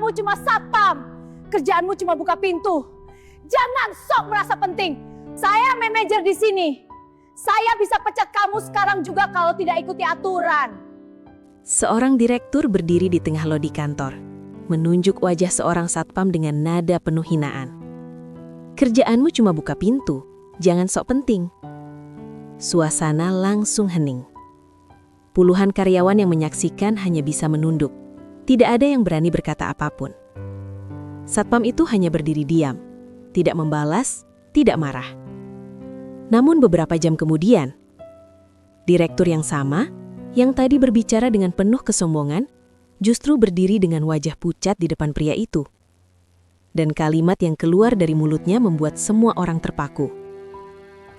Kamu cuma satpam. Kerjaanmu cuma buka pintu. Jangan sok merasa penting. Saya manajer di sini. Saya bisa pecat kamu sekarang juga kalau tidak ikuti aturan. Seorang direktur berdiri di tengah lodi kantor, menunjuk wajah seorang satpam dengan nada penuh hinaan. Kerjaanmu cuma buka pintu, jangan sok penting. Suasana langsung hening. Puluhan karyawan yang menyaksikan hanya bisa menunduk. Tidak ada yang berani berkata apapun. Satpam itu hanya berdiri diam, tidak membalas, tidak marah. Namun beberapa jam kemudian, direktur yang sama, yang tadi berbicara dengan penuh kesombongan, justru berdiri dengan wajah pucat di depan pria itu. Dan kalimat yang keluar dari mulutnya membuat semua orang terpaku.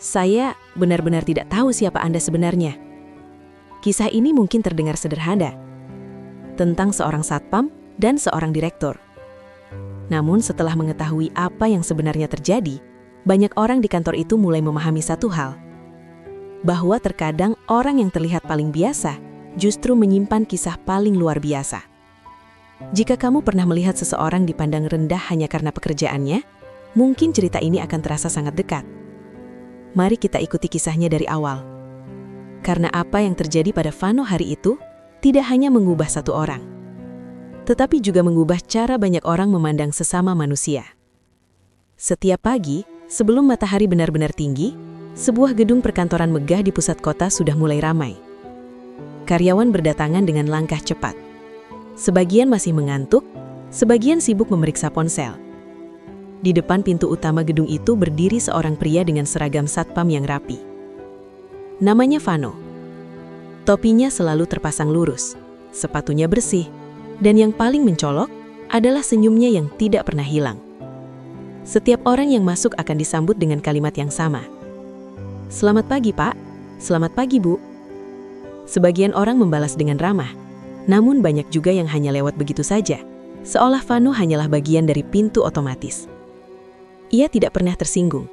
Saya benar-benar tidak tahu siapa Anda sebenarnya. Kisah ini mungkin terdengar sederhana, tentang seorang satpam dan seorang direktur. Namun setelah mengetahui apa yang sebenarnya terjadi, banyak orang di kantor itu mulai memahami satu hal. Bahwa terkadang orang yang terlihat paling biasa justru menyimpan kisah paling luar biasa. Jika kamu pernah melihat seseorang dipandang rendah hanya karena pekerjaannya, mungkin cerita ini akan terasa sangat dekat. Mari kita ikuti kisahnya dari awal. Karena apa yang terjadi pada Vano hari itu tidak hanya mengubah satu orang, tetapi juga mengubah cara banyak orang memandang sesama manusia. Setiap pagi, sebelum matahari benar-benar tinggi, sebuah gedung perkantoran megah di pusat kota sudah mulai ramai. Karyawan berdatangan dengan langkah cepat. Sebagian masih mengantuk, sebagian sibuk memeriksa ponsel. Di depan pintu utama gedung itu berdiri seorang pria dengan seragam satpam yang rapi. Namanya Vano. Topinya selalu terpasang lurus, sepatunya bersih, dan yang paling mencolok adalah senyumnya yang tidak pernah hilang. Setiap orang yang masuk akan disambut dengan kalimat yang sama. Selamat pagi, Pak. Selamat pagi, Bu. Sebagian orang membalas dengan ramah, namun banyak juga yang hanya lewat begitu saja, seolah Vano hanyalah bagian dari pintu otomatis. Ia tidak pernah tersinggung.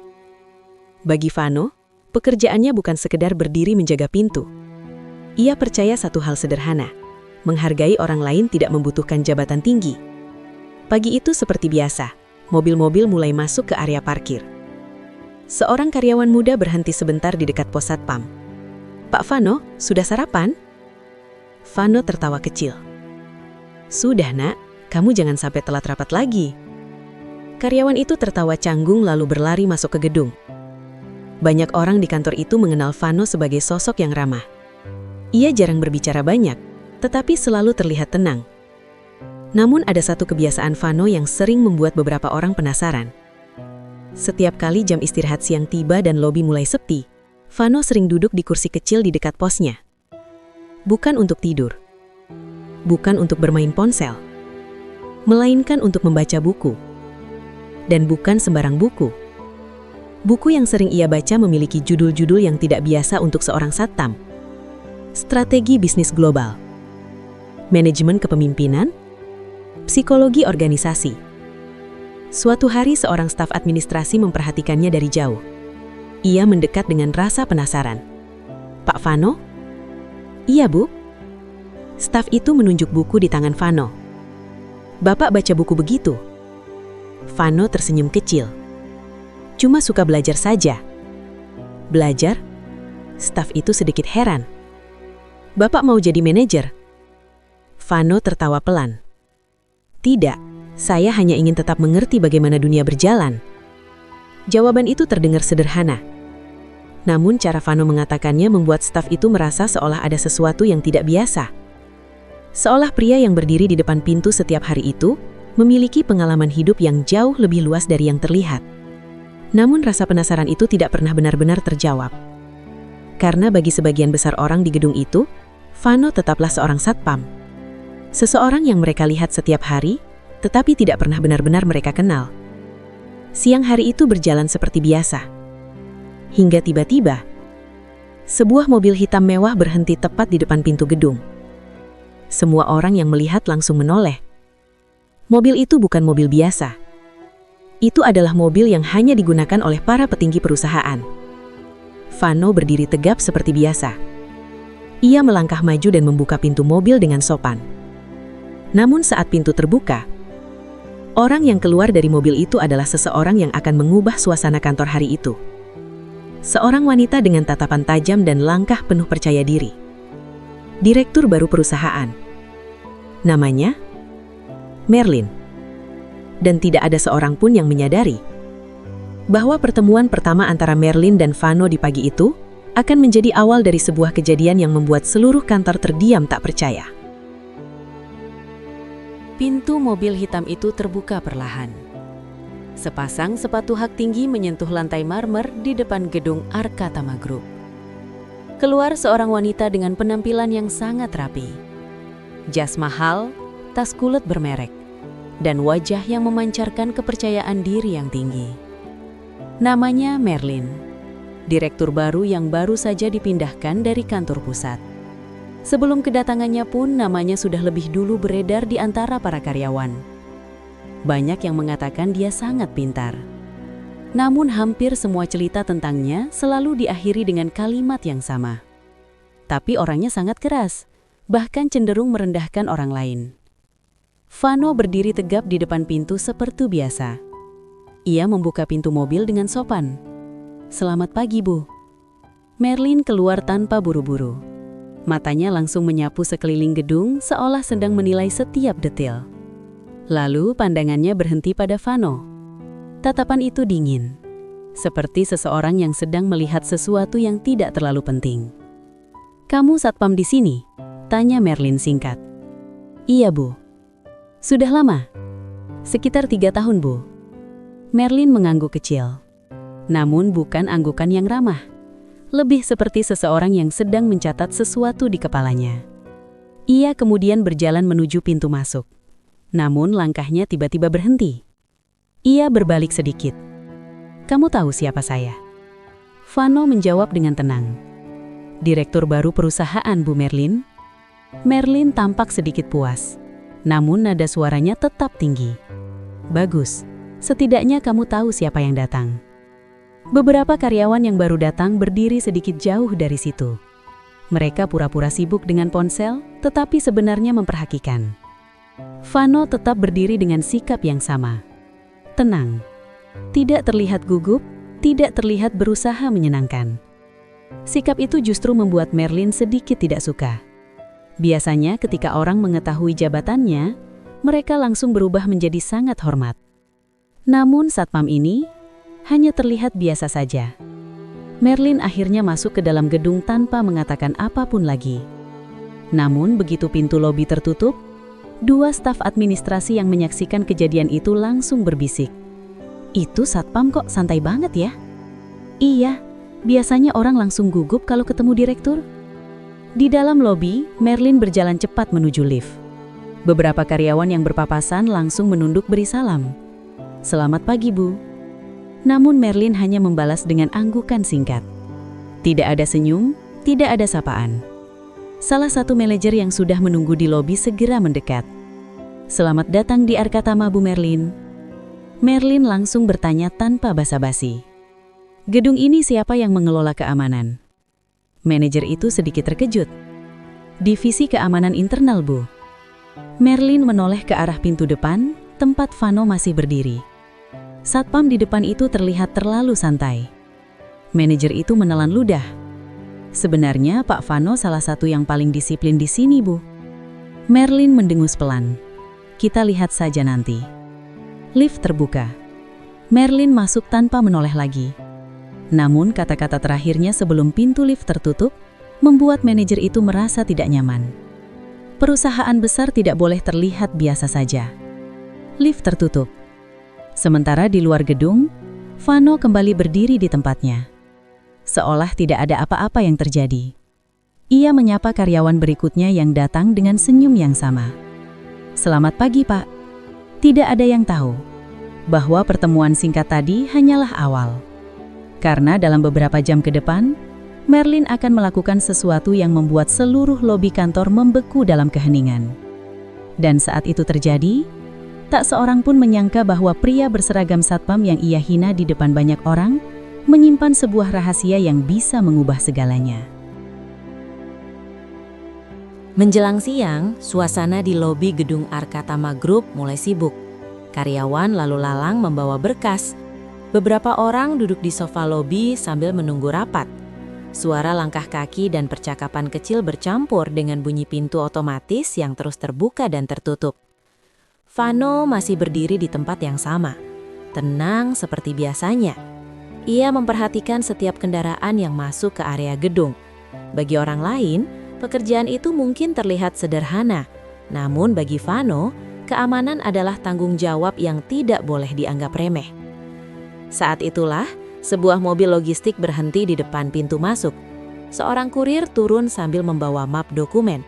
Bagi Vano, pekerjaannya bukan sekedar berdiri menjaga pintu. Ia percaya satu hal sederhana. Menghargai orang lain tidak membutuhkan jabatan tinggi. Pagi itu seperti biasa, mobil-mobil mulai masuk ke area parkir. Seorang karyawan muda berhenti sebentar di dekat pos satpam. Pak Vano, sudah sarapan? Vano tertawa kecil. Sudah nak, kamu jangan sampai telat rapat lagi. Karyawan itu tertawa canggung lalu berlari masuk ke gedung. Banyak orang di kantor itu mengenal Vano sebagai sosok yang ramah. Ia jarang berbicara banyak, tetapi selalu terlihat tenang. Namun ada satu kebiasaan Vano yang sering membuat beberapa orang penasaran. Setiap kali jam istirahat siang tiba dan lobi mulai sepi, Vano sering duduk di kursi kecil di dekat posnya. Bukan untuk tidur, bukan untuk bermain ponsel, melainkan untuk membaca buku. Dan bukan sembarang buku. Buku yang sering ia baca memiliki judul-judul yang tidak biasa untuk seorang satpam. Strategi bisnis global, manajemen kepemimpinan, psikologi organisasi. Suatu hari seorang staf administrasi memperhatikannya dari jauh. Ia mendekat dengan rasa penasaran. Pak Vano? Iya, Bu. Staf itu menunjuk buku di tangan Vano. Bapak baca buku begitu? Vano tersenyum kecil. Cuma suka belajar saja. Belajar? Staf itu sedikit heran. Bapak mau jadi manajer? Vano tertawa pelan. Tidak, saya hanya ingin tetap mengerti bagaimana dunia berjalan. Jawaban itu terdengar sederhana. Namun cara Vano mengatakannya membuat staf itu merasa seolah ada sesuatu yang tidak biasa. Seolah pria yang berdiri di depan pintu setiap hari itu memiliki pengalaman hidup yang jauh lebih luas dari yang terlihat. Namun rasa penasaran itu tidak pernah benar-benar terjawab. Karena bagi sebagian besar orang di gedung itu, Vano tetaplah seorang satpam. Seseorang yang mereka lihat setiap hari, tetapi tidak pernah benar-benar mereka kenal. Siang hari itu berjalan seperti biasa. Hingga tiba-tiba, sebuah mobil hitam mewah berhenti tepat di depan pintu gedung. Semua orang yang melihat langsung menoleh. Mobil itu bukan mobil biasa. Itu adalah mobil yang hanya digunakan oleh para petinggi perusahaan. Vano berdiri tegap seperti biasa. Ia melangkah maju dan membuka pintu mobil dengan sopan. Namun saat pintu terbuka, Orang yang keluar dari mobil itu adalah seseorang yang akan mengubah suasana kantor hari itu. Seorang wanita dengan tatapan tajam dan langkah penuh percaya diri. Direktur baru perusahaan. Namanya Merlin. Dan tidak ada seorang pun yang menyadari bahwa pertemuan pertama antara Merlin dan Vano di pagi itu akan menjadi awal dari sebuah kejadian yang membuat seluruh kantor terdiam tak percaya. Pintu mobil hitam itu terbuka perlahan. Sepasang sepatu hak tinggi menyentuh lantai marmer di depan gedung Arkatama Group. Keluar seorang wanita dengan penampilan yang sangat rapi. Jas mahal, tas kulit bermerek, dan wajah yang memancarkan kepercayaan diri yang tinggi. Namanya Merlin, direktur baru yang baru saja dipindahkan dari kantor pusat. Sebelum kedatangannya pun namanya sudah lebih dulu beredar di antara para karyawan. Banyak yang mengatakan dia sangat pintar. Namun hampir semua cerita tentangnya selalu diakhiri dengan kalimat yang sama. Tapi orangnya sangat keras, bahkan cenderung merendahkan orang lain. Vano berdiri tegap di depan pintu seperti biasa. Ia membuka pintu mobil dengan sopan. "Selamat pagi, Bu." Merlin keluar tanpa buru-buru. Matanya langsung menyapu sekeliling gedung seolah sedang menilai setiap detail. Lalu pandangannya berhenti pada Vano. Tatapan itu dingin, seperti seseorang yang sedang melihat sesuatu yang tidak terlalu penting. "Kamu satpam di sini?" tanya Merlin singkat. "Iya, Bu." "Sudah lama?" "Sekitar 3 tahun, Bu." Merlin mengangguk kecil. Namun bukan anggukan yang ramah. Lebih seperti seseorang yang sedang mencatat sesuatu di kepalanya. Ia kemudian berjalan menuju pintu masuk. Namun langkahnya tiba-tiba berhenti. Ia berbalik sedikit. "Kamu tahu siapa saya?" Vano menjawab dengan tenang. "Direktur baru perusahaan, Bu Merlin." Merlin tampak sedikit puas. Namun nada suaranya tetap tinggi. "Bagus, setidaknya kamu tahu siapa yang datang." Beberapa karyawan yang baru datang berdiri sedikit jauh dari situ. Mereka pura-pura sibuk dengan ponsel, tetapi sebenarnya memperhatikan. Vano tetap berdiri dengan sikap yang sama. Tenang. Tidak terlihat gugup, tidak terlihat berusaha menyenangkan. Sikap itu justru membuat Merlin sedikit tidak suka. Biasanya ketika orang mengetahui jabatannya, mereka langsung berubah menjadi sangat hormat. Namun satpam ini hanya terlihat biasa saja. Merlin akhirnya masuk ke dalam gedung tanpa mengatakan apapun lagi. Namun begitu pintu lobi tertutup, 2 staf administrasi yang menyaksikan kejadian itu langsung berbisik. "Itu satpam kok santai banget ya?" "Iya, biasanya orang langsung gugup kalau ketemu direktur." Di dalam lobi, Merlin berjalan cepat menuju lift. Beberapa karyawan yang berpapasan langsung menunduk beri salam. "Selamat pagi, Bu." Namun Merlin hanya membalas dengan anggukan singkat. Tidak ada senyum, tidak ada sapaan. Salah satu manajer yang sudah menunggu di lobi segera mendekat. "Selamat datang di Arkatama, Bu Merlin." Merlin langsung bertanya tanpa basa-basi. "Gedung ini siapa yang mengelola keamanan?" Manajer itu sedikit terkejut. "Divisi keamanan internal, Bu." Merlin menoleh ke arah pintu depan, tempat Vano masih berdiri. Satpam di depan itu terlihat terlalu santai. Manajer itu menelan ludah. "Sebenarnya Pak Vano salah satu yang paling disiplin di sini, Bu." Merlin mendengus pelan. "Kita lihat saja nanti." Lift terbuka. Merlin masuk tanpa menoleh lagi. Namun kata-kata terakhirnya sebelum pintu lift tertutup membuat manajer itu merasa tidak nyaman. Perusahaan besar tidak boleh terlihat biasa saja. Lift tertutup. Sementara di luar gedung, Vano kembali berdiri di tempatnya. Seolah tidak ada apa-apa yang terjadi. Ia menyapa karyawan berikutnya yang datang dengan senyum yang sama. "Selamat pagi, Pak." Tidak ada yang tahu bahwa pertemuan singkat tadi hanyalah awal. Karena dalam beberapa jam ke depan, Merlin akan melakukan sesuatu yang membuat seluruh lobi kantor membeku dalam keheningan. Dan saat itu terjadi, tak seorang pun menyangka bahwa pria berseragam satpam yang ia hina di depan banyak orang menyimpan sebuah rahasia yang bisa mengubah segalanya. Menjelang siang, suasana di lobi gedung Arkatama Group mulai sibuk. Karyawan lalu lalang membawa berkas. Beberapa orang duduk di sofa lobi sambil menunggu rapat. Suara langkah kaki dan percakapan kecil bercampur dengan bunyi pintu otomatis yang terus terbuka dan tertutup. Vano masih berdiri di tempat yang sama, tenang seperti biasanya. Ia memperhatikan setiap kendaraan yang masuk ke area gedung. Bagi orang lain, pekerjaan itu mungkin terlihat sederhana, namun bagi Vano, keamanan adalah tanggung jawab yang tidak boleh dianggap remeh. Saat itulah, sebuah mobil logistik berhenti di depan pintu masuk. Seorang kurir turun sambil membawa map dokumen.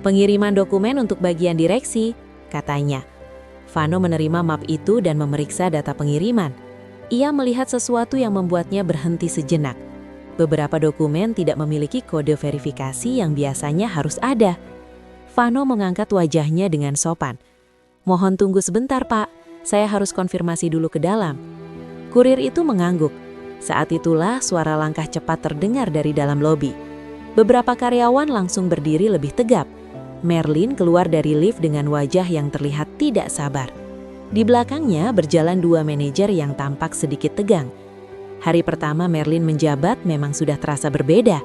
Pengiriman dokumen untuk bagian direksi, katanya. Vano menerima map itu dan memeriksa data pengiriman. Ia melihat sesuatu yang membuatnya berhenti sejenak. Beberapa dokumen tidak memiliki kode verifikasi yang biasanya harus ada. Vano mengangkat wajahnya dengan sopan. "Mohon tunggu sebentar, Pak. Saya harus konfirmasi dulu ke dalam." Kurir itu mengangguk. Saat itulah suara langkah cepat terdengar dari dalam lobi. Beberapa karyawan langsung berdiri lebih tegap. Merlin keluar dari lift dengan wajah yang terlihat tidak sabar. Di belakangnya berjalan dua manajer yang tampak sedikit tegang. Hari pertama Merlin menjabat memang sudah terasa berbeda.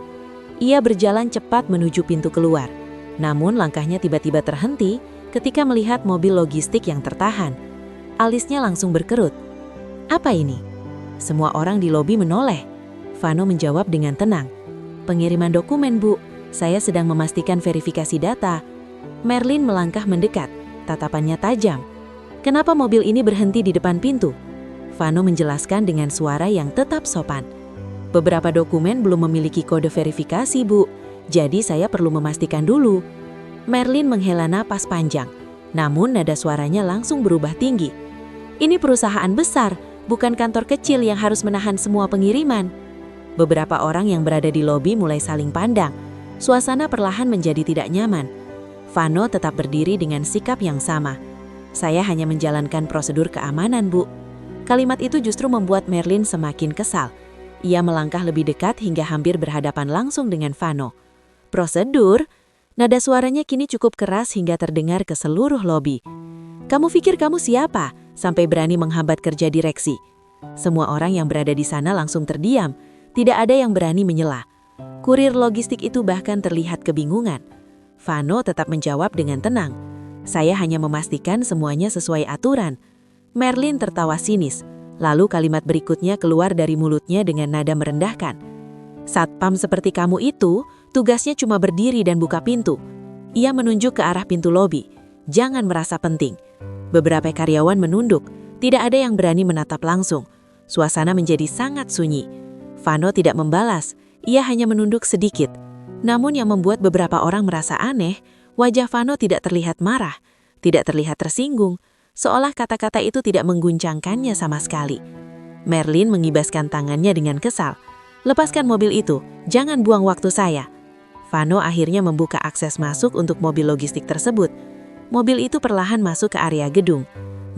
Ia berjalan cepat menuju pintu keluar. Namun langkahnya tiba-tiba terhenti ketika melihat mobil logistik yang tertahan. Alisnya langsung berkerut. "Apa ini?" Semua orang di lobi menoleh. Vano menjawab dengan tenang. "Pengiriman dokumen, Bu. Saya sedang memastikan verifikasi data." Merlin melangkah mendekat, tatapannya tajam. "Kenapa mobil ini berhenti di depan pintu?" Vano menjelaskan dengan suara yang tetap sopan. "Beberapa dokumen belum memiliki kode verifikasi, Bu. Jadi saya perlu memastikan dulu." Merlin menghela napas panjang, namun nada suaranya langsung berubah tinggi. "Ini perusahaan besar, bukan kantor kecil yang harus menahan semua pengiriman." Beberapa orang yang berada di lobi mulai saling pandang. Suasana perlahan menjadi tidak nyaman. Vano tetap berdiri dengan sikap yang sama. "Saya hanya menjalankan prosedur keamanan, Bu." Kalimat itu justru membuat Merlin semakin kesal. Ia melangkah lebih dekat hingga hampir berhadapan langsung dengan Vano. "Prosedur?" Nada suaranya kini cukup keras hingga terdengar ke seluruh lobi. "Kamu pikir kamu siapa sampai berani menghambat kerja direksi?" Semua orang yang berada di sana langsung terdiam. Tidak ada yang berani menyela. Kurir logistik itu bahkan terlihat kebingungan. Vano tetap menjawab dengan tenang. "Saya hanya memastikan semuanya sesuai aturan." Merlin tertawa sinis. Lalu kalimat berikutnya keluar dari mulutnya dengan nada merendahkan. "Satpam seperti kamu itu, tugasnya cuma berdiri dan buka pintu." Ia menunjuk ke arah pintu lobi. "Jangan merasa penting." Beberapa karyawan menunduk. Tidak ada yang berani menatap langsung. Suasana menjadi sangat sunyi. Vano tidak membalas. Ia hanya menunduk sedikit. Namun yang membuat beberapa orang merasa aneh, wajah Vano tidak terlihat marah, tidak terlihat tersinggung, seolah kata-kata itu tidak mengguncangkannya sama sekali. Merlin mengibaskan tangannya dengan kesal. "Lepaskan mobil itu, jangan buang waktu saya." Vano akhirnya membuka akses masuk untuk mobil logistik tersebut. Mobil itu perlahan masuk ke area gedung.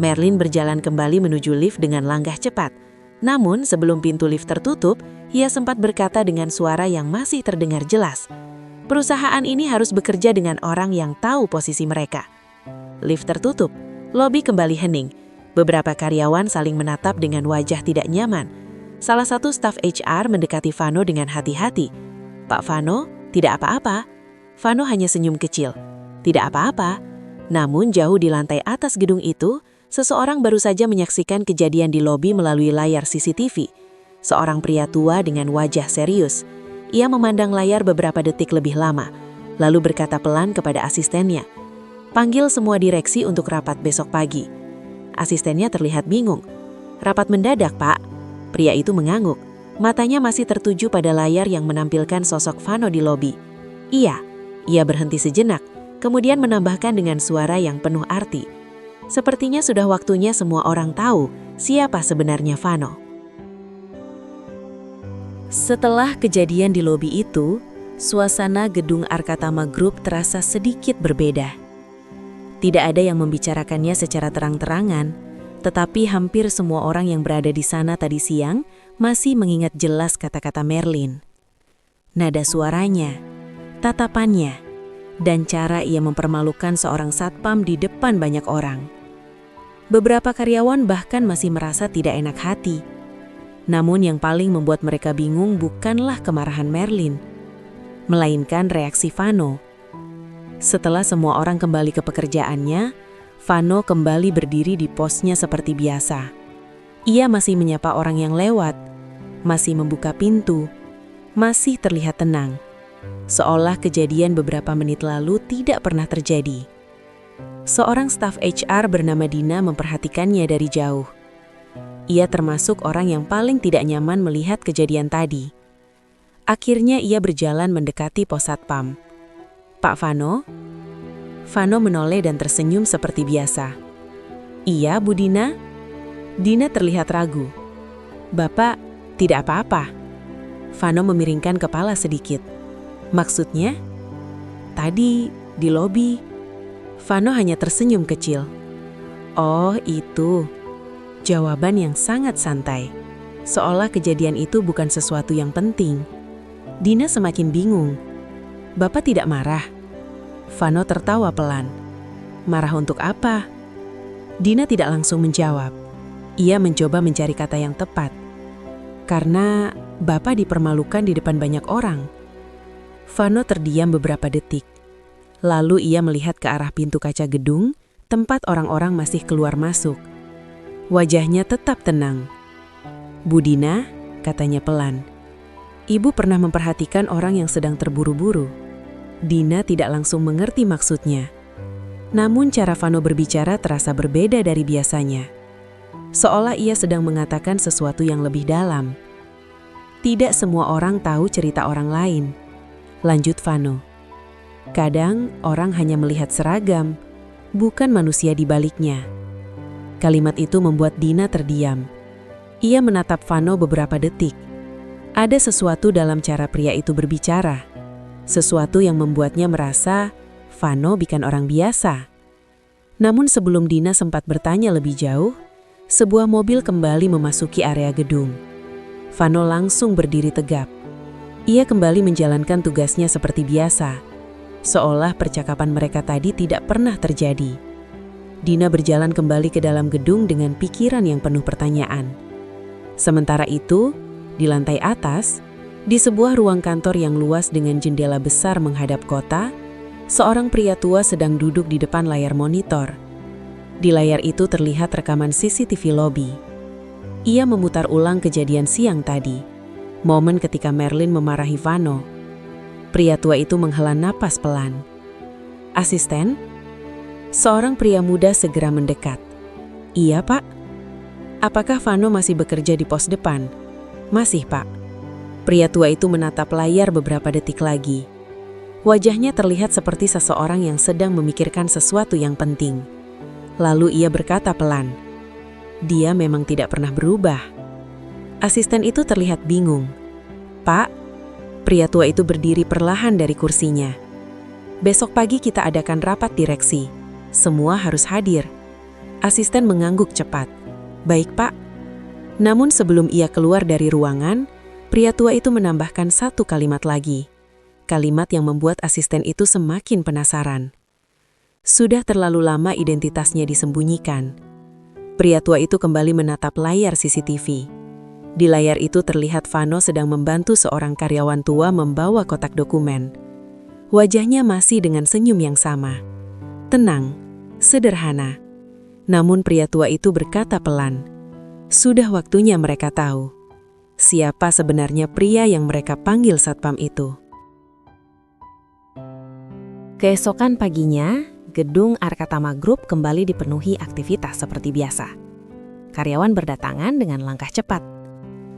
Merlin berjalan kembali menuju lift dengan langkah cepat. Namun sebelum pintu lift tertutup, ia sempat berkata dengan suara yang masih terdengar jelas. "Perusahaan ini harus bekerja dengan orang yang tahu posisi mereka." Lift tertutup, lobi kembali hening. Beberapa karyawan saling menatap dengan wajah tidak nyaman. Salah satu staf HR mendekati Vano dengan hati-hati. "Pak Vano, tidak apa-apa." Vano hanya senyum kecil. "Tidak apa-apa." Namun jauh di lantai atas gedung itu, seseorang baru saja menyaksikan kejadian di lobi melalui layar CCTV. Seorang pria tua dengan wajah serius. Ia memandang layar beberapa detik lebih lama, lalu berkata pelan kepada asistennya, "Panggil semua direksi untuk rapat besok pagi." Asistennya terlihat bingung. "Rapat mendadak, Pak." Pria itu mengangguk. Matanya masih tertuju pada layar yang menampilkan sosok Vano di lobi. "Iya." Ia berhenti sejenak, kemudian menambahkan dengan suara yang penuh arti. "Sepertinya sudah waktunya semua orang tahu siapa sebenarnya Vano." Setelah kejadian di lobi itu, suasana gedung Arkatama Group terasa sedikit berbeda. Tidak ada yang membicarakannya secara terang-terangan, tetapi hampir semua orang yang berada di sana tadi siang masih mengingat jelas kata-kata Merlin. Nada suaranya, tatapannya, dan cara ia mempermalukan seorang satpam di depan banyak orang. Beberapa karyawan bahkan masih merasa tidak enak hati. Namun yang paling membuat mereka bingung bukanlah kemarahan Merlin, melainkan reaksi Vano. Setelah semua orang kembali ke pekerjaannya, Vano kembali berdiri di posnya seperti biasa. Ia masih menyapa orang yang lewat, masih membuka pintu, masih terlihat tenang. Seolah kejadian beberapa menit lalu tidak pernah terjadi. Seorang staf HR bernama Dina memperhatikannya dari jauh. Ia termasuk orang yang paling tidak nyaman melihat kejadian tadi. Akhirnya ia berjalan mendekati pos satpam. "Pak Vano?" Vano menoleh dan tersenyum seperti biasa. "Iya, Bu Dina?" Dina terlihat ragu. "Bapak, tidak apa-apa." Vano memiringkan kepala sedikit. "Maksudnya?" "Tadi, di lobi." Vano hanya tersenyum kecil. "Oh, itu." Jawaban yang sangat santai. Seolah kejadian itu bukan sesuatu yang penting. Dina semakin bingung. "Bapak tidak marah?" Vano tertawa pelan. "Marah untuk apa?" Dina tidak langsung menjawab. Ia mencoba mencari kata yang tepat. "Karena Bapak dipermalukan di depan banyak orang." Vano terdiam beberapa detik. Lalu ia melihat ke arah pintu kaca gedung, tempat orang-orang masih keluar masuk. Wajahnya tetap tenang. "Bu Dina," katanya pelan, "Ibu pernah memperhatikan orang yang sedang terburu-buru." Dina tidak langsung mengerti maksudnya. Namun cara Vano berbicara terasa berbeda dari biasanya. Seolah ia sedang mengatakan sesuatu yang lebih dalam. "Tidak semua orang tahu cerita orang lain," lanjut Vano. "Kadang orang hanya melihat seragam, bukan manusia di baliknya." Kalimat itu membuat Dina terdiam. Ia menatap Vano beberapa detik. Ada sesuatu dalam cara pria itu berbicara. Sesuatu yang membuatnya merasa Vano bukan orang biasa. Namun sebelum Dina sempat bertanya lebih jauh, sebuah mobil kembali memasuki area gedung. Vano langsung berdiri tegap. Ia kembali menjalankan tugasnya seperti biasa, seolah percakapan mereka tadi tidak pernah terjadi. Dina berjalan kembali ke dalam gedung dengan pikiran yang penuh pertanyaan. Sementara itu, di lantai atas, di sebuah ruang kantor yang luas dengan jendela besar menghadap kota, seorang pria tua sedang duduk di depan layar monitor. Di layar itu terlihat rekaman CCTV lobi. Ia memutar ulang kejadian siang tadi, momen ketika Merlin memarahi Vano. Pria tua itu menghela napas pelan. "Asisten?" Seorang pria muda segera mendekat. "Iya, Pak." "Apakah Vano masih bekerja di pos depan?" "Masih, Pak." Pria tua itu menatap layar beberapa detik lagi. Wajahnya terlihat seperti seseorang yang sedang memikirkan sesuatu yang penting. Lalu ia berkata pelan, "Dia memang tidak pernah berubah." Asisten itu terlihat bingung. "Pak." Pria tua itu berdiri perlahan dari kursinya. "Besok pagi kita adakan rapat direksi. Semua harus hadir." Asisten mengangguk cepat. "Baik, Pak." Namun sebelum ia keluar dari ruangan, pria tua itu menambahkan satu kalimat lagi. Kalimat yang membuat asisten itu semakin penasaran. Sudah terlalu lama identitasnya disembunyikan. Pria tua itu kembali menatap layar CCTV. Di layar itu terlihat Vano sedang membantu seorang karyawan tua membawa kotak dokumen. Wajahnya masih dengan senyum yang sama. Tenang, sederhana. Namun pria tua itu berkata pelan, "Sudah waktunya mereka tahu siapa sebenarnya pria yang mereka panggil satpam itu." Keesokan paginya, gedung Arkatama Group kembali dipenuhi aktivitas seperti biasa. Karyawan berdatangan dengan langkah cepat.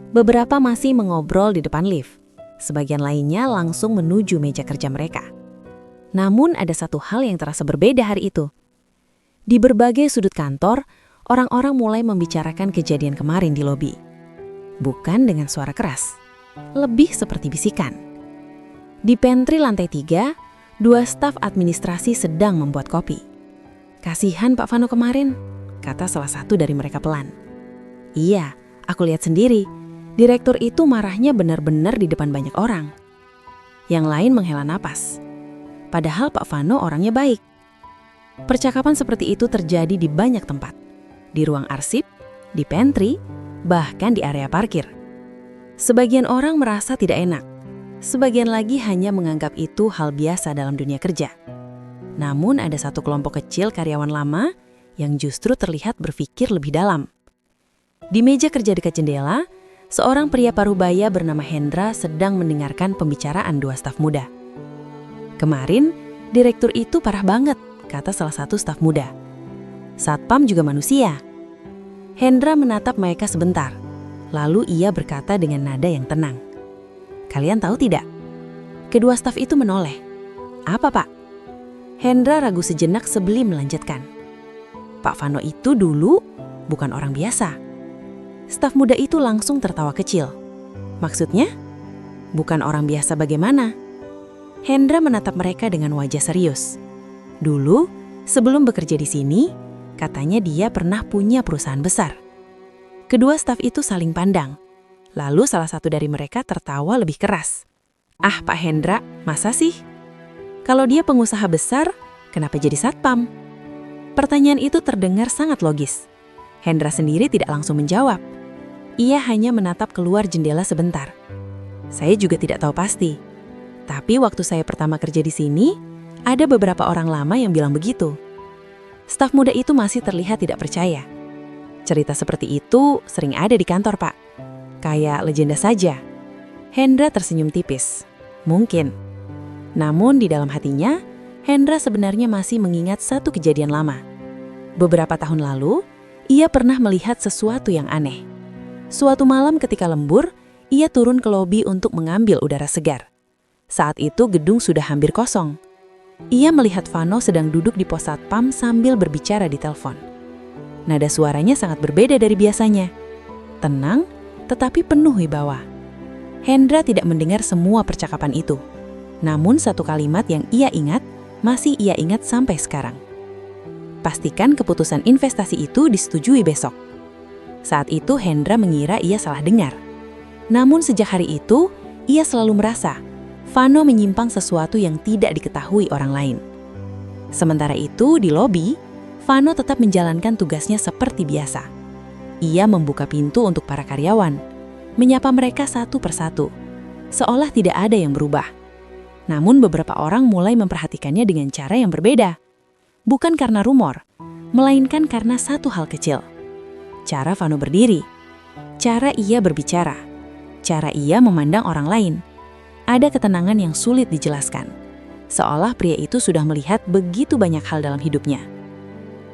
Beberapa masih mengobrol di depan lift. Sebagian lainnya langsung menuju meja kerja mereka. Namun ada satu hal yang terasa berbeda hari itu. Di berbagai sudut kantor, orang-orang mulai membicarakan kejadian kemarin di lobi. Bukan dengan suara keras, lebih seperti bisikan. Di pantry lantai 3, 2 staf administrasi sedang membuat kopi. "Kasihan Pak Vano kemarin," kata salah satu dari mereka pelan. "Iya, aku lihat sendiri. Direktur itu marahnya benar-benar di depan banyak orang." Yang lain menghela napas. Padahal Pak Vano orangnya baik. Percakapan seperti itu terjadi di banyak tempat. di ruang arsip, di pantry, bahkan di area parkir. Sebagian orang merasa tidak enak, sebagian lagi hanya menganggap itu hal biasa dalam dunia kerja. Namun ada satu kelompok kecil karyawan lama yang justru terlihat berpikir lebih dalam. Di meja kerja dekat jendela, seorang pria parubaya bernama Hendra sedang mendengarkan pembicaraan dua staf muda. Kemarin, direktur itu parah banget, kata salah satu staf muda. Satpam juga manusia. Hendra menatap mereka sebentar, lalu ia berkata dengan nada yang tenang. Kalian tahu tidak? Kedua staf itu menoleh. Apa, Pak? Hendra ragu sejenak sebelum melanjutkan. Pak Vano itu dulu bukan orang biasa. Staf muda itu langsung tertawa kecil. Maksudnya? Bukan orang biasa bagaimana? Hendra menatap mereka dengan wajah serius. Dulu, sebelum bekerja di sini, katanya dia pernah punya perusahaan besar. Kedua staf itu saling pandang. Lalu salah satu dari mereka tertawa lebih keras. Ah, Pak Hendra, masa sih? Kalau dia pengusaha besar, kenapa jadi satpam? Pertanyaan itu terdengar sangat logis. Hendra sendiri tidak langsung menjawab. Ia hanya menatap keluar jendela sebentar. Saya juga tidak tahu pasti. Tapi waktu saya pertama kerja di sini, ada beberapa orang lama yang bilang begitu. Staf muda itu masih terlihat tidak percaya. Cerita seperti itu sering ada di kantor, Pak. Kayak legenda saja. Hendra tersenyum tipis. Mungkin. Namun di dalam hatinya, Hendra sebenarnya masih mengingat satu kejadian lama. Beberapa tahun lalu, ia pernah melihat sesuatu yang aneh. Suatu malam ketika lembur, ia turun ke lobi untuk mengambil udara segar. Saat itu gedung sudah hampir kosong. Ia melihat Vano sedang duduk di pos satpam sambil berbicara di telepon. Nada suaranya sangat berbeda dari biasanya. Tenang, tetapi penuh wibawa. Hendra tidak mendengar semua percakapan itu. Namun satu kalimat yang ia ingat, masih ia ingat sampai sekarang. Pastikan keputusan investasi itu disetujui besok. Saat itu Hendra mengira ia salah dengar. Namun sejak hari itu, ia selalu merasa Vano menyimpang sesuatu yang tidak diketahui orang lain. Sementara itu, di lobi, Vano tetap menjalankan tugasnya seperti biasa. Ia membuka pintu untuk para karyawan, menyapa mereka satu persatu, seolah tidak ada yang berubah. Namun beberapa orang mulai memperhatikannya dengan cara yang berbeda. Bukan karena rumor, melainkan karena satu hal kecil. Cara Vano berdiri, cara ia berbicara, cara ia memandang orang lain. Ada ketenangan yang sulit dijelaskan, seolah pria itu sudah melihat begitu banyak hal dalam hidupnya.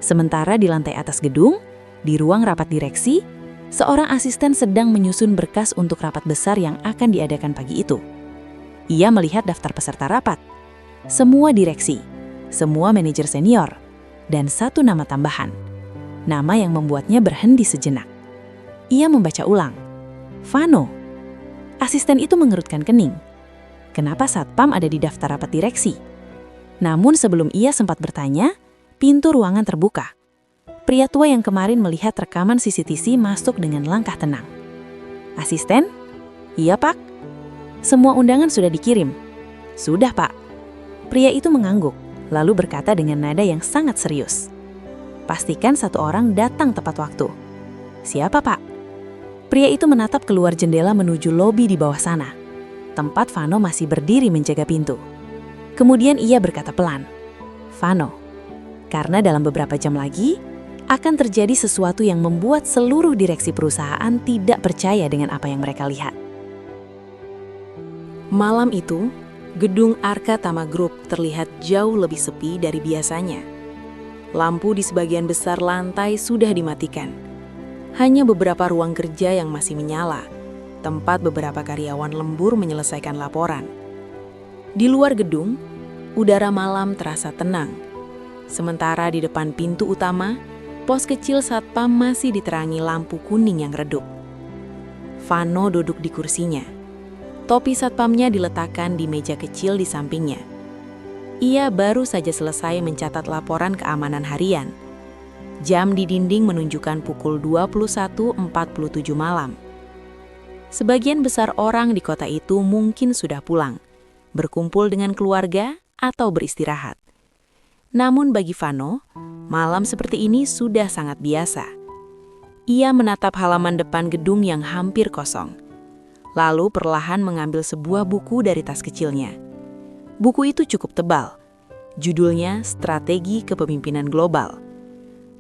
Sementara di lantai atas gedung, di ruang rapat direksi, seorang asisten sedang menyusun berkas untuk rapat besar yang akan diadakan pagi itu. Ia melihat daftar peserta rapat, semua direksi, semua manajer senior, dan satu nama tambahan, nama yang membuatnya berhenti sejenak. Ia membaca ulang, Vano. Asisten itu mengerutkan kening. Kenapa satpam ada di daftar rapat direksi? Namun sebelum ia sempat bertanya, pintu ruangan terbuka. Pria tua yang kemarin melihat rekaman CCTV masuk dengan langkah tenang. Asisten? Iya, Pak. Semua undangan sudah dikirim. Sudah, Pak. Pria itu mengangguk, lalu berkata dengan nada yang sangat serius. Pastikan satu orang datang tepat waktu. Siapa, Pak? Pria itu menatap keluar jendela menuju lobi di bawah sana. Tempat Vano masih berdiri menjaga pintu. Kemudian ia berkata pelan, Vano, karena dalam beberapa jam lagi akan terjadi sesuatu yang membuat seluruh direksi perusahaan tidak percaya dengan apa yang mereka lihat. Malam itu, gedung Arka Tama Group terlihat jauh lebih sepi dari biasanya. Lampu di sebagian besar lantai sudah dimatikan. Hanya beberapa ruang kerja yang masih menyala, tempat beberapa karyawan lembur menyelesaikan laporan. Di luar gedung, udara malam terasa tenang. Sementara di depan pintu utama, pos kecil satpam masih diterangi lampu kuning yang redup. Vano duduk di kursinya. Topi satpamnya diletakkan di meja kecil di sampingnya. Ia baru saja selesai mencatat laporan keamanan harian. Jam di dinding menunjukkan pukul 21.47 malam. Sebagian besar orang di kota itu mungkin sudah pulang, berkumpul dengan keluarga atau beristirahat. Namun bagi Vano, malam seperti ini sudah sangat biasa. Ia menatap halaman depan gedung yang hampir kosong. Lalu perlahan mengambil sebuah buku dari tas kecilnya. Buku itu cukup tebal. Judulnya Strategi Kepemimpinan Global.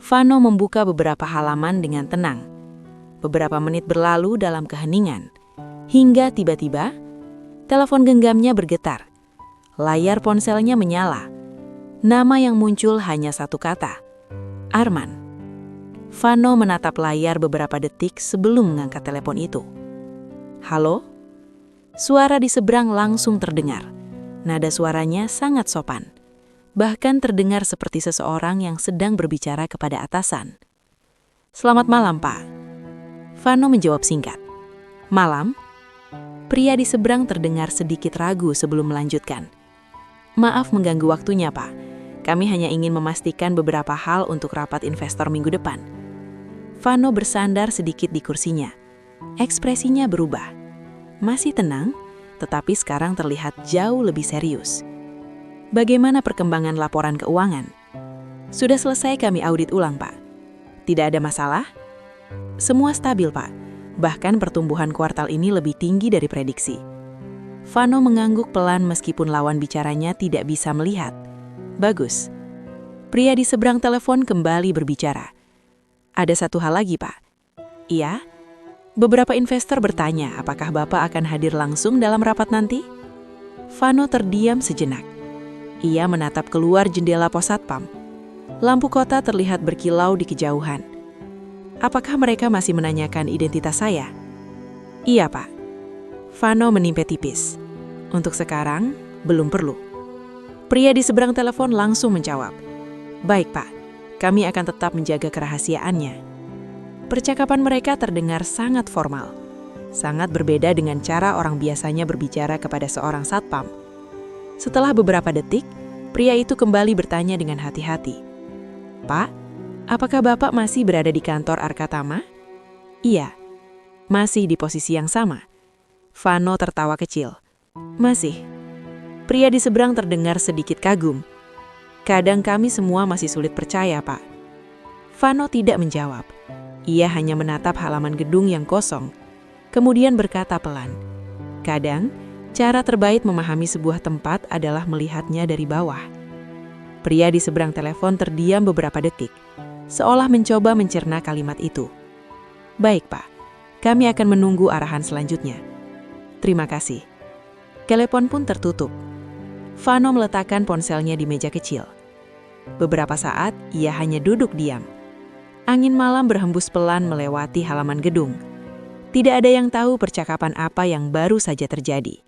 Vano membuka beberapa halaman dengan tenang. Beberapa menit berlalu dalam keheningan. Hingga tiba-tiba, telepon genggamnya bergetar. Layar ponselnya menyala. Nama yang muncul hanya satu kata. Arman. Vano menatap layar beberapa detik sebelum mengangkat telepon itu. Halo? Suara di seberang langsung terdengar. Nada suaranya sangat sopan. Bahkan terdengar seperti seseorang yang sedang berbicara kepada atasan. Selamat malam, Pak. Vano menjawab singkat. Malam? Pria di seberang terdengar sedikit ragu sebelum melanjutkan. Maaf mengganggu waktunya, Pak. Kami hanya ingin memastikan beberapa hal untuk rapat investor minggu depan. Vano bersandar sedikit di kursinya. Ekspresinya berubah. Masih tenang, tetapi sekarang terlihat jauh lebih serius. Bagaimana perkembangan laporan keuangan? Sudah selesai kami audit ulang, Pak. Tidak ada masalah? Semua stabil, Pak. Bahkan pertumbuhan kuartal ini lebih tinggi dari prediksi. Vano mengangguk pelan meskipun lawan bicaranya tidak bisa melihat. Bagus. Pria di seberang telepon kembali berbicara. Ada satu hal lagi, Pak. Iya? Beberapa investor bertanya apakah Bapak akan hadir langsung dalam rapat nanti? Vano terdiam sejenak. Ia menatap keluar jendela pos satpam. Lampu kota terlihat berkilau di kejauhan. Apakah mereka masih menanyakan identitas saya? Iya, Pak. Vano menimpet tipis. Untuk sekarang, belum perlu. Pria di seberang telepon langsung menjawab. Baik, Pak. Kami akan tetap menjaga kerahasiaannya. Percakapan mereka terdengar sangat formal. Sangat berbeda dengan cara orang biasanya berbicara kepada seorang satpam. Setelah beberapa detik, pria itu kembali bertanya dengan hati-hati. Pak, apakah Bapak masih berada di kantor Arkatama? Iya, masih di posisi yang sama. Vano tertawa kecil. Masih. Pria di seberang terdengar sedikit kagum. Kadang kami semua masih sulit percaya, Pak. Vano tidak menjawab. Ia hanya menatap halaman gedung yang kosong. Kemudian berkata pelan. Kadang, cara terbaik memahami sebuah tempat adalah melihatnya dari bawah. Pria di seberang telepon terdiam beberapa detik, seolah mencoba mencerna kalimat itu. Baik, Pak. Kami akan menunggu arahan selanjutnya. Terima kasih. Telepon pun tertutup. Vano meletakkan ponselnya di meja kecil. Beberapa saat, ia hanya duduk diam. Angin malam berhembus pelan melewati halaman gedung. Tidak ada yang tahu percakapan apa yang baru saja terjadi.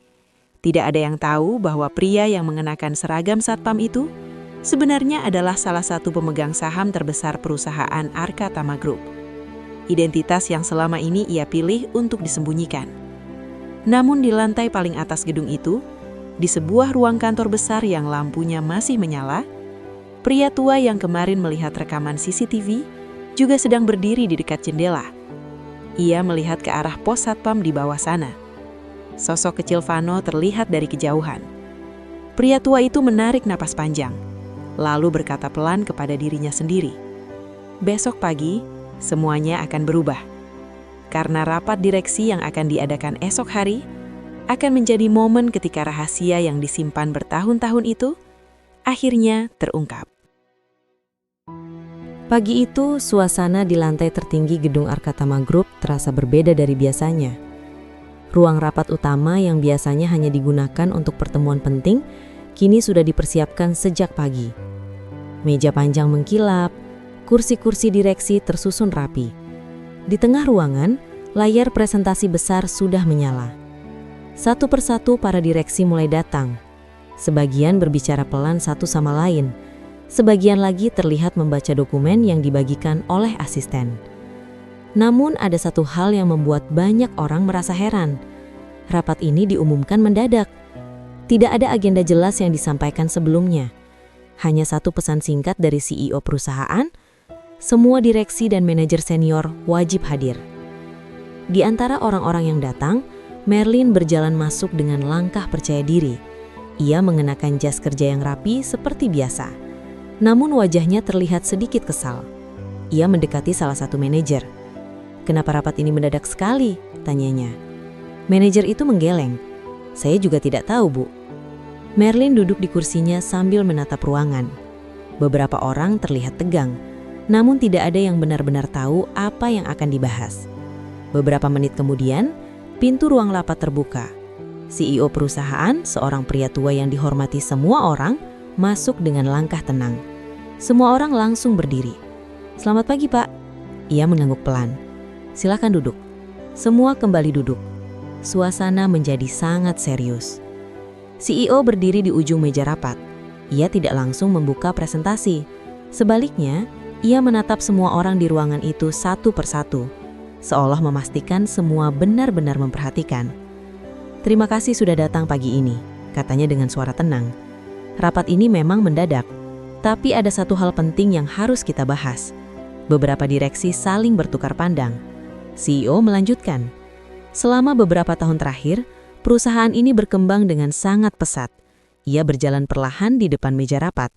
Tidak ada yang tahu bahwa pria yang mengenakan seragam satpam itu sebenarnya adalah salah satu pemegang saham terbesar perusahaan Arkatama Group. Identitas yang selama ini ia pilih untuk disembunyikan. Namun di lantai paling atas gedung itu, di sebuah ruang kantor besar yang lampunya masih menyala, pria tua yang kemarin melihat rekaman CCTV juga sedang berdiri di dekat jendela. Ia melihat ke arah pos satpam di bawah sana. Sosok kecil Vano terlihat dari kejauhan. Pria tua itu menarik napas panjang, lalu berkata pelan kepada dirinya sendiri. Besok pagi, semuanya akan berubah. Karena rapat direksi yang akan diadakan esok hari, akan menjadi momen ketika rahasia yang disimpan bertahun-tahun itu akhirnya terungkap. Pagi itu, suasana di lantai tertinggi gedung Arkatama Group terasa berbeda dari biasanya. Ruang rapat utama yang biasanya hanya digunakan untuk pertemuan penting, kini sudah dipersiapkan sejak pagi. Meja panjang mengkilap, kursi-kursi direksi tersusun rapi. Di tengah ruangan, layar presentasi besar sudah menyala. Satu persatu para direksi mulai datang. Sebagian berbicara pelan satu sama lain. Sebagian lagi terlihat membaca dokumen yang dibagikan oleh asisten. Namun ada satu hal yang membuat banyak orang merasa heran. Rapat ini diumumkan mendadak. Tidak ada agenda jelas yang disampaikan sebelumnya. Hanya satu pesan singkat dari CEO perusahaan, semua direksi dan manajer senior wajib hadir. Di antara orang-orang yang datang, Merlin berjalan masuk dengan langkah percaya diri. Ia mengenakan jas kerja yang rapi seperti biasa. Namun wajahnya terlihat sedikit kesal. Ia mendekati salah satu manajer. kenapa rapat ini mendadak sekali? Tanyanya. Manajer itu menggeleng. Saya juga tidak tahu, Bu. Merlin duduk di kursinya sambil menatap ruangan. Beberapa orang terlihat tegang, namun tidak ada yang benar-benar tahu apa yang akan dibahas. Beberapa menit kemudian, pintu ruang rapat terbuka. CEO perusahaan, seorang pria tua yang dihormati semua orang, masuk dengan langkah tenang. Semua orang langsung berdiri. Selamat pagi, Pak. Ia mengangguk pelan. Silakan duduk. Semua kembali duduk. Suasana menjadi sangat serius. CEO berdiri di ujung meja rapat. Ia tidak langsung membuka presentasi. Sebaliknya, ia menatap semua orang di ruangan itu satu persatu, seolah memastikan semua benar-benar memperhatikan. Terima kasih sudah datang pagi ini, katanya dengan suara tenang. Rapat ini memang mendadak, tapi ada satu hal penting yang harus kita bahas. Beberapa direksi saling bertukar pandang. CEO melanjutkan. Selama beberapa tahun terakhir, perusahaan ini berkembang dengan sangat pesat. Ia berjalan perlahan di depan meja rapat.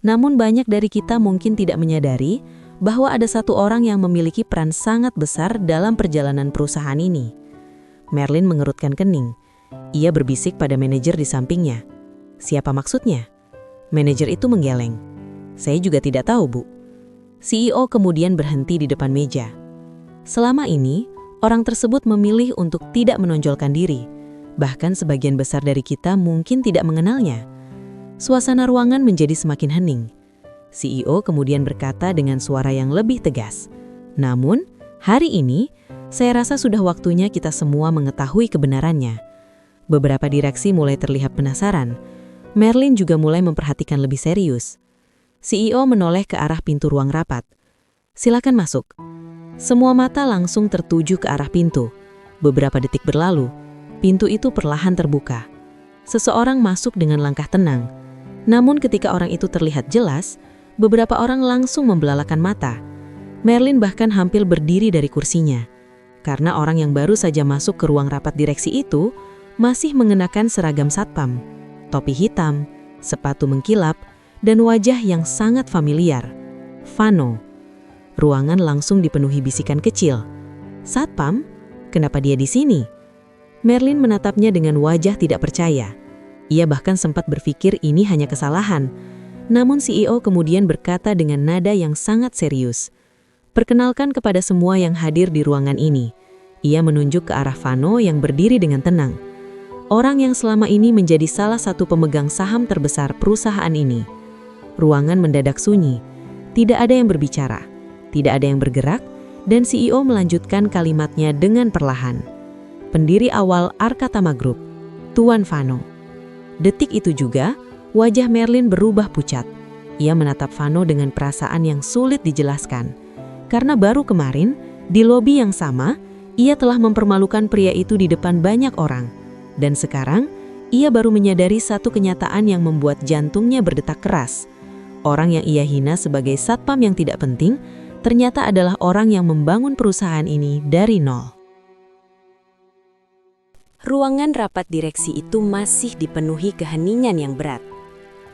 Namun banyak dari kita mungkin tidak menyadari bahwa ada satu orang yang memiliki peran sangat besar dalam perjalanan perusahaan ini. Merlin mengerutkan kening. Ia berbisik pada manajer di sampingnya. Siapa maksudnya? Manajer itu menggeleng. Saya juga tidak tahu, Bu. CEO kemudian berhenti di depan meja. Selama ini, orang tersebut memilih untuk tidak menonjolkan diri. Bahkan sebagian besar dari kita mungkin tidak mengenalnya. Suasana ruangan menjadi semakin hening. CEO kemudian berkata dengan suara yang lebih tegas. Namun, hari ini, saya rasa sudah waktunya kita semua mengetahui kebenarannya. Beberapa direksi mulai terlihat penasaran. Merlin juga mulai memperhatikan lebih serius. CEO menoleh ke arah pintu ruang rapat. Silakan masuk. Semua mata langsung tertuju ke arah pintu. Beberapa detik berlalu, pintu itu perlahan terbuka. Seseorang masuk dengan langkah tenang. Namun ketika orang itu terlihat jelas, beberapa orang langsung membelalakan mata. Merlin bahkan hampir berdiri dari kursinya. Karena orang yang baru saja masuk ke ruang rapat direksi itu masih mengenakan seragam satpam, topi hitam, sepatu mengkilap, dan wajah yang sangat familiar. Vano. Ruangan langsung dipenuhi bisikan kecil. Satpam? Kenapa dia di sini? Merlin menatapnya dengan wajah tidak percaya. Ia bahkan sempat berpikir ini hanya kesalahan. Namun CEO kemudian berkata dengan nada yang sangat serius. Perkenalkan kepada semua yang hadir di ruangan ini. Ia menunjuk ke arah Vano yang berdiri dengan tenang. Orang yang selama ini menjadi salah satu pemegang saham terbesar perusahaan ini. Ruangan mendadak sunyi. Tidak ada yang berbicara. Tidak ada yang bergerak. Dan CEO melanjutkan kalimatnya dengan perlahan. Pendiri awal Arkatama Group, Tuan Vano. Detik itu juga, wajah Merlin berubah pucat. Ia menatap Vano dengan perasaan yang sulit dijelaskan. Karena baru kemarin, di lobi yang sama, ia telah mempermalukan pria itu di depan banyak orang. Dan sekarang, ia baru menyadari satu kenyataan yang membuat jantungnya berdetak keras. Orang yang ia hina sebagai satpam yang tidak penting, ternyata adalah orang yang membangun perusahaan ini dari nol. Ruangan rapat direksi itu masih dipenuhi keheningan yang berat.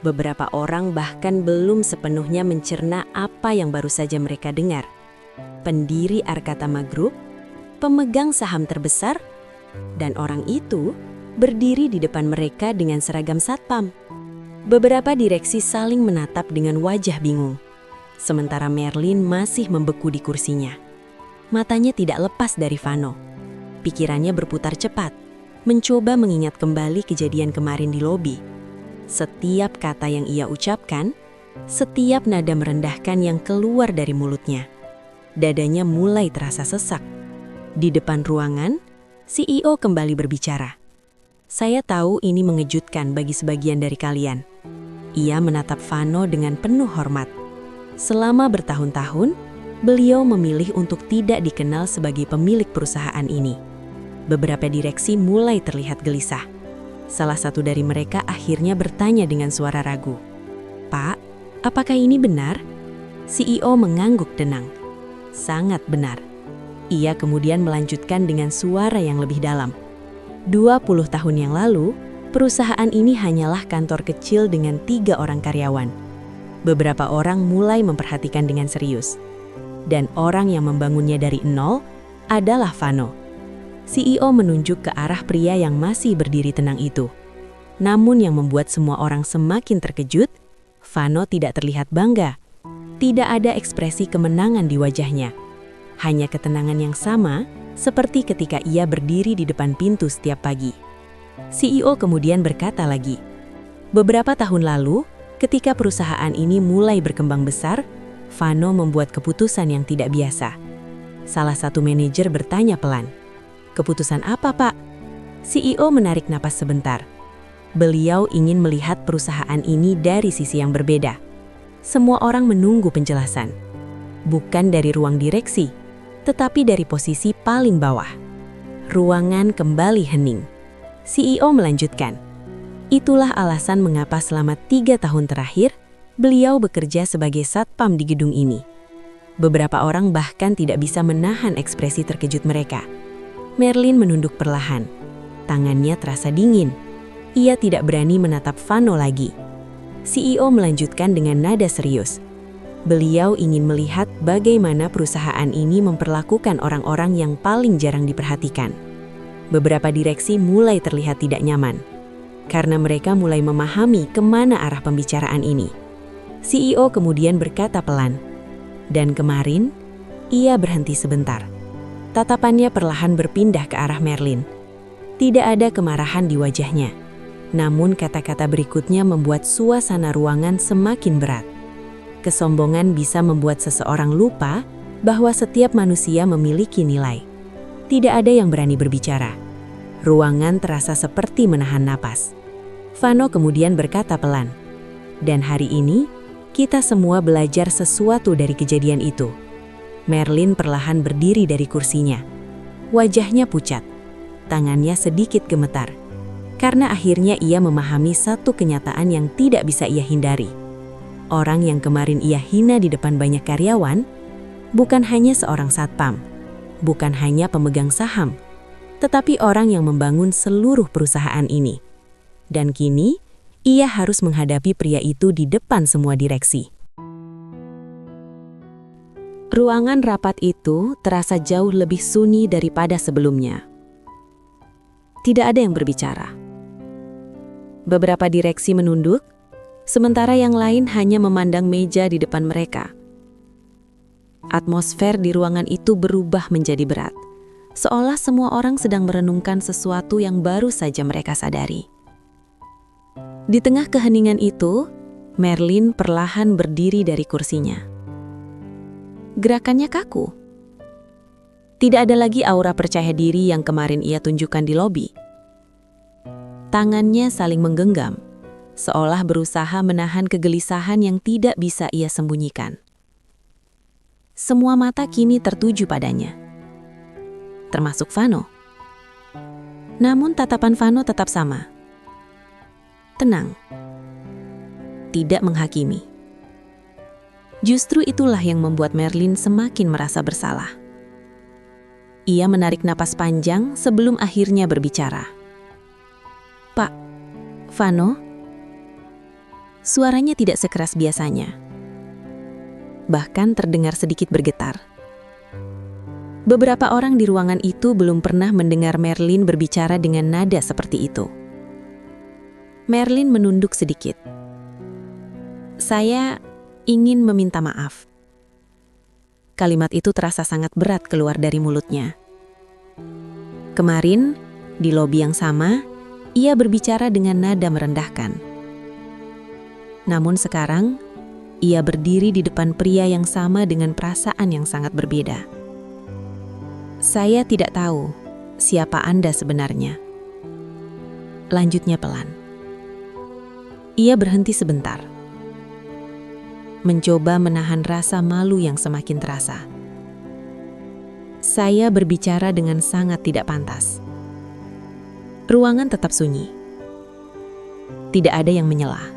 Beberapa orang bahkan belum sepenuhnya mencerna apa yang baru saja mereka dengar. Pendiri Arkatama Group, pemegang saham terbesar, dan orang itu berdiri di depan mereka dengan seragam satpam. Beberapa direksi saling menatap dengan wajah bingung. Sementara Merlin masih membeku di kursinya. Matanya tidak lepas dari Vano. Pikirannya berputar cepat. Mencoba mengingat kembali kejadian kemarin di lobi. Setiap kata yang ia ucapkan, setiap nada merendahkan yang keluar dari mulutnya. Dadanya mulai terasa sesak. Di depan ruangan, CEO kembali berbicara. Saya tahu ini mengejutkan bagi sebagian dari kalian. Ia menatap Vano dengan penuh hormat. Selama bertahun-tahun, beliau memilih untuk tidak dikenal sebagai pemilik perusahaan ini. Beberapa direksi mulai terlihat gelisah. Salah satu dari mereka akhirnya bertanya dengan suara ragu. Pak, apakah ini benar? CEO mengangguk tenang. Sangat benar. Ia kemudian melanjutkan dengan suara yang lebih dalam. 20 tahun yang lalu, perusahaan ini hanyalah kantor kecil dengan 3 orang karyawan. Beberapa orang mulai memperhatikan dengan serius. Dan orang yang membangunnya dari nol adalah Vano. CEO menunjuk ke arah pria yang masih berdiri tenang itu. Namun yang membuat semua orang semakin terkejut, Vano tidak terlihat bangga. Tidak ada ekspresi kemenangan di wajahnya. Hanya ketenangan yang sama seperti ketika ia berdiri di depan pintu setiap pagi. CEO kemudian berkata lagi, beberapa tahun lalu, ketika perusahaan ini mulai berkembang besar, Vano membuat keputusan yang tidak biasa. Salah satu manajer bertanya pelan, "Keputusan apa, Pak?" CEO menarik napas sebentar. Beliau ingin melihat perusahaan ini dari sisi yang berbeda. Semua orang menunggu penjelasan. Bukan dari ruang direksi, tetapi dari posisi paling bawah. Ruangan kembali hening. CEO melanjutkan, itulah alasan mengapa selama 3 tahun terakhir, beliau bekerja sebagai satpam di gedung ini. Beberapa orang bahkan tidak bisa menahan ekspresi terkejut mereka. Merlin menunduk perlahan. Tangannya terasa dingin. Ia tidak berani menatap Vano lagi. CEO melanjutkan dengan nada serius. Beliau ingin melihat bagaimana perusahaan ini memperlakukan orang-orang yang paling jarang diperhatikan. Beberapa direksi mulai terlihat tidak nyaman, karena mereka mulai memahami kemana arah pembicaraan ini. CEO kemudian berkata pelan, dan kemarin, ia berhenti sebentar. Tatapannya perlahan berpindah ke arah Merlin. Tidak ada kemarahan di wajahnya. Namun kata-kata berikutnya membuat suasana ruangan semakin berat. Kesombongan bisa membuat seseorang lupa bahwa setiap manusia memiliki nilai. Tidak ada yang berani berbicara. Ruangan terasa seperti menahan napas. Vano kemudian berkata pelan, dan hari ini, kita semua belajar sesuatu dari kejadian itu. Merlin perlahan berdiri dari kursinya. Wajahnya pucat. Tangannya sedikit gemetar. Karena akhirnya ia memahami satu kenyataan yang tidak bisa ia hindari. Orang yang kemarin ia hina di depan banyak karyawan, bukan hanya seorang satpam, bukan hanya pemegang saham, tetapi orang yang membangun seluruh perusahaan ini. Dan kini, ia harus menghadapi pria itu di depan semua direksi. Ruangan rapat itu terasa jauh lebih sunyi daripada sebelumnya. Tidak ada yang berbicara. Beberapa direksi menunduk, sementara yang lain hanya memandang meja di depan mereka. Atmosfer di ruangan itu berubah menjadi berat, seolah semua orang sedang merenungkan sesuatu yang baru saja mereka sadari. Di tengah keheningan itu, Merlin perlahan berdiri dari kursinya. Gerakannya kaku. Tidak ada lagi aura percaya diri yang kemarin ia tunjukkan di lobi. Tangannya saling menggenggam, seolah berusaha menahan kegelisahan yang tidak bisa ia sembunyikan. Semua mata kini tertuju padanya, termasuk Vano. Namun tatapan Vano tetap sama. Tenang. Tidak menghakimi. Justru itulah yang membuat Merlin semakin merasa bersalah. Ia menarik napas panjang sebelum akhirnya berbicara. "Pak, Vano?" Suaranya tidak sekeras biasanya. Bahkan terdengar sedikit bergetar. Beberapa orang di ruangan itu belum pernah mendengar Merlin berbicara dengan nada seperti itu. Merlin menunduk sedikit. "Saya ingin meminta maaf." Kalimat itu terasa sangat berat keluar dari mulutnya. Kemarin, di lobi yang sama, ia berbicara dengan nada merendahkan. Namun sekarang, ia berdiri di depan pria yang sama dengan perasaan yang sangat berbeda. "Saya tidak tahu siapa Anda sebenarnya." Lanjutnya pelan. Ia berhenti sebentar, mencoba menahan rasa malu yang semakin terasa. "Saya berbicara dengan sangat tidak pantas." Ruangan tetap sunyi. Tidak ada yang menyela.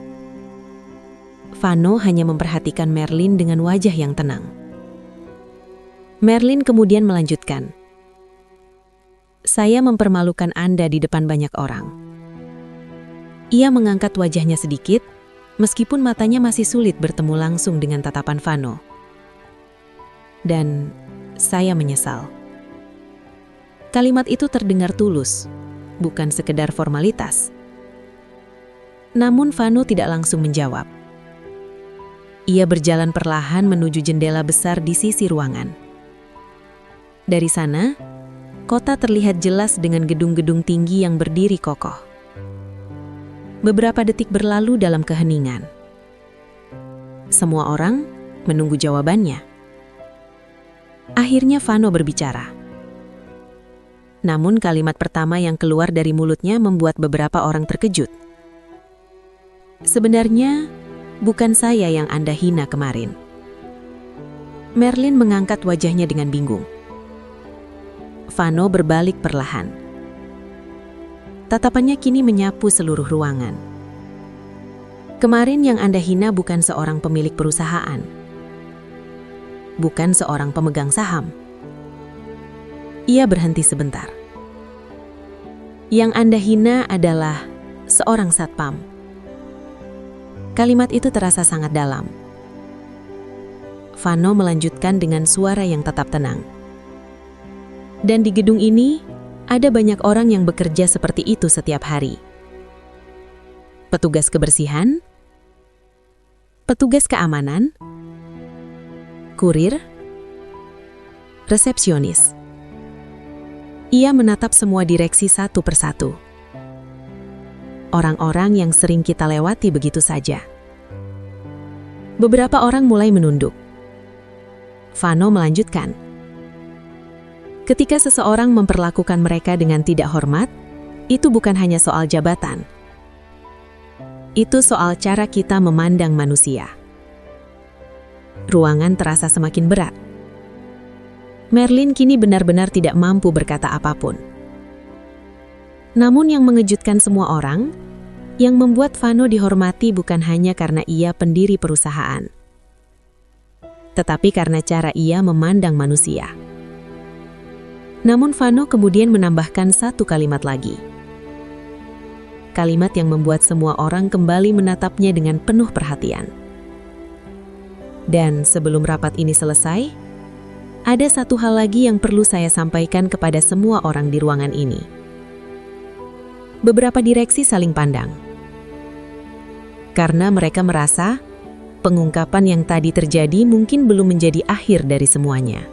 Vano hanya memperhatikan Merlin dengan wajah yang tenang. Merlin kemudian melanjutkan, "Saya mempermalukan Anda di depan banyak orang." Ia mengangkat wajahnya sedikit, meskipun matanya masih sulit bertemu langsung dengan tatapan Vano. "Dan saya menyesal." Kalimat itu terdengar tulus, bukan sekedar formalitas. Namun Vano tidak langsung menjawab. Ia berjalan perlahan menuju jendela besar di sisi ruangan. Dari sana, kota terlihat jelas dengan gedung-gedung tinggi yang berdiri kokoh. Beberapa detik berlalu dalam keheningan. Semua orang menunggu jawabannya. Akhirnya Vano berbicara. Namun kalimat pertama yang keluar dari mulutnya membuat beberapa orang terkejut. Sebenarnya, bukan saya yang Anda hina kemarin. Merlin mengangkat wajahnya dengan bingung. Vano berbalik perlahan. Tatapannya kini menyapu seluruh ruangan. Kemarin yang Anda hina bukan seorang pemilik perusahaan. Bukan seorang pemegang saham. Ia berhenti sebentar. Yang Anda hina adalah seorang satpam. Kalimat itu terasa sangat dalam. Vano melanjutkan dengan suara yang tetap tenang. Dan di gedung ini, ada banyak orang yang bekerja seperti itu setiap hari. Petugas kebersihan, petugas keamanan, kurir, resepsionis. Ia menatap semua direksi satu persatu. Orang-orang yang sering kita lewati begitu saja. Beberapa orang mulai menunduk. Vano melanjutkan. Ketika seseorang memperlakukan mereka dengan tidak hormat, itu bukan hanya soal jabatan. Itu soal cara kita memandang manusia. Ruangan terasa semakin berat. Merlin kini benar-benar tidak mampu berkata apapun. Namun yang mengejutkan semua orang, yang membuat Vano dihormati bukan hanya karena ia pendiri perusahaan, tetapi karena cara ia memandang manusia. Namun Vano kemudian menambahkan satu kalimat lagi. Kalimat yang membuat semua orang kembali menatapnya dengan penuh perhatian. Dan sebelum rapat ini selesai, ada satu hal lagi yang perlu saya sampaikan kepada semua orang di ruangan ini. Beberapa direksi saling pandang. Karena mereka merasa pengungkapan yang tadi terjadi mungkin belum menjadi akhir dari semuanya.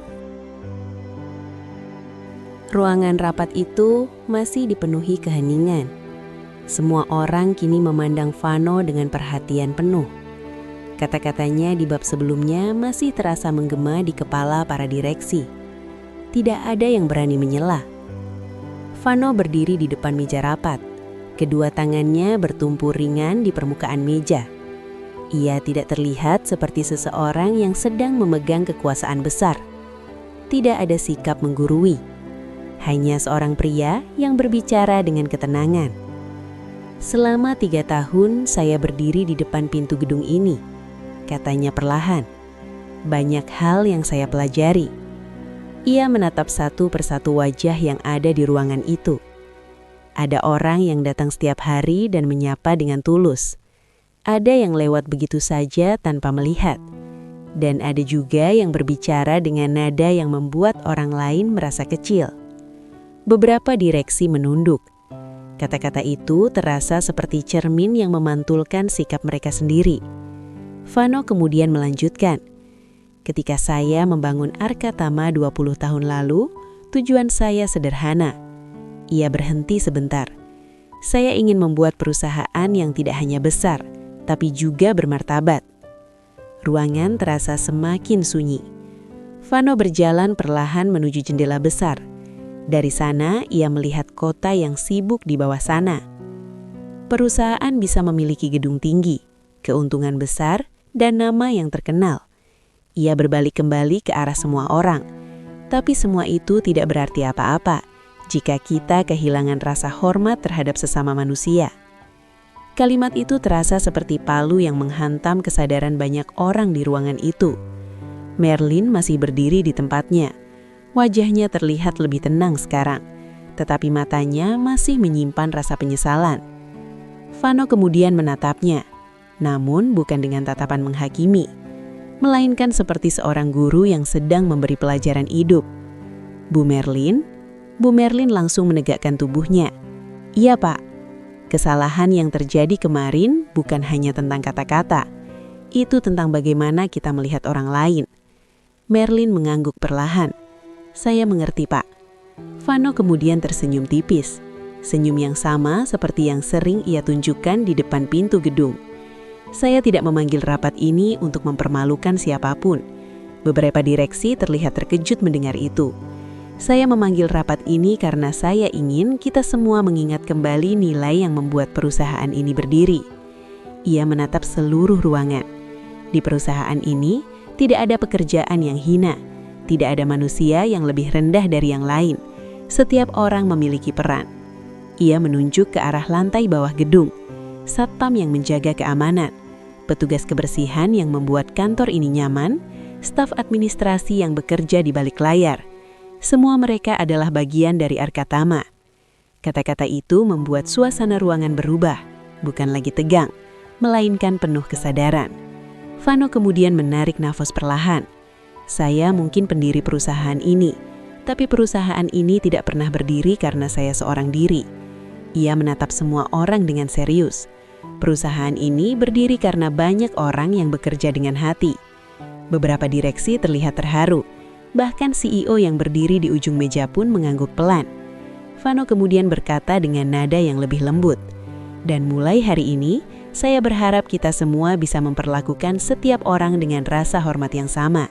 Ruangan rapat itu masih dipenuhi keheningan. Semua orang kini memandang Vano dengan perhatian penuh. Kata-katanya di bab sebelumnya masih terasa menggema di kepala para direksi. Tidak ada yang berani menyela. Vano berdiri di depan meja rapat. Kedua tangannya bertumpu ringan di permukaan meja. Ia tidak terlihat seperti seseorang yang sedang memegang kekuasaan besar. Tidak ada sikap menggurui. Hanya seorang pria yang berbicara dengan ketenangan. Selama 3 tahun saya berdiri di depan pintu gedung ini, katanya perlahan. Banyak hal yang saya pelajari. Ia menatap satu persatu wajah yang ada di ruangan itu. Ada orang yang datang setiap hari dan menyapa dengan tulus. Ada yang lewat begitu saja tanpa melihat. Dan ada juga yang berbicara dengan nada yang membuat orang lain merasa kecil. Beberapa direksi menunduk. Kata-kata itu terasa seperti cermin yang memantulkan sikap mereka sendiri. Vano kemudian melanjutkan. Ketika saya membangun Arkatama 20 tahun lalu, tujuan saya sederhana. Ia berhenti sebentar. Saya ingin membuat perusahaan yang tidak hanya besar, tapi juga bermartabat. Ruangan terasa semakin sunyi. Vano berjalan perlahan menuju jendela besar. Dari sana, ia melihat kota yang sibuk di bawah sana. Perusahaan bisa memiliki gedung tinggi, keuntungan besar, dan nama yang terkenal. Ia berbalik kembali ke arah semua orang. Tapi semua itu tidak berarti apa-apa jika kita kehilangan rasa hormat terhadap sesama manusia. Kalimat itu terasa seperti palu yang menghantam kesadaran banyak orang di ruangan itu. Merlin masih berdiri di tempatnya. Wajahnya terlihat lebih tenang sekarang, tetapi matanya masih menyimpan rasa penyesalan. Vano kemudian menatapnya, namun bukan dengan tatapan menghakimi, melainkan seperti seorang guru yang sedang memberi pelajaran hidup. Bu Merlin, Bu Merlin langsung menegakkan tubuhnya. Iya Pak, kesalahan yang terjadi kemarin bukan hanya tentang kata-kata. Itu tentang bagaimana kita melihat orang lain. Merlin mengangguk perlahan. Saya mengerti Pak. Vano kemudian tersenyum tipis. Senyum yang sama seperti yang sering ia tunjukkan di depan pintu gedung. Saya tidak memanggil rapat ini untuk mempermalukan siapapun. Beberapa direksi terlihat terkejut mendengar itu. Saya memanggil rapat ini karena saya ingin kita semua mengingat kembali nilai yang membuat perusahaan ini berdiri. Ia menatap seluruh ruangan. Di perusahaan ini, tidak ada pekerjaan yang hina. Tidak ada manusia yang lebih rendah dari yang lain. Setiap orang memiliki peran. Ia menunjuk ke arah lantai bawah gedung. Satpam yang menjaga keamanan. Petugas kebersihan yang membuat kantor ini nyaman. Staf administrasi yang bekerja di balik layar. Semua mereka adalah bagian dari Arkatama. Kata-kata itu membuat suasana ruangan berubah, bukan lagi tegang, melainkan penuh kesadaran. Vano kemudian menarik nafas perlahan. Saya mungkin pendiri perusahaan ini, tapi perusahaan ini tidak pernah berdiri karena saya seorang diri. Ia menatap semua orang dengan serius. Perusahaan ini berdiri karena banyak orang yang bekerja dengan hati. Beberapa direksi terlihat terharu. Bahkan CEO yang berdiri di ujung meja pun mengangguk pelan. Vano kemudian berkata dengan nada yang lebih lembut. Dan mulai hari ini, saya berharap kita semua bisa memperlakukan setiap orang dengan rasa hormat yang sama.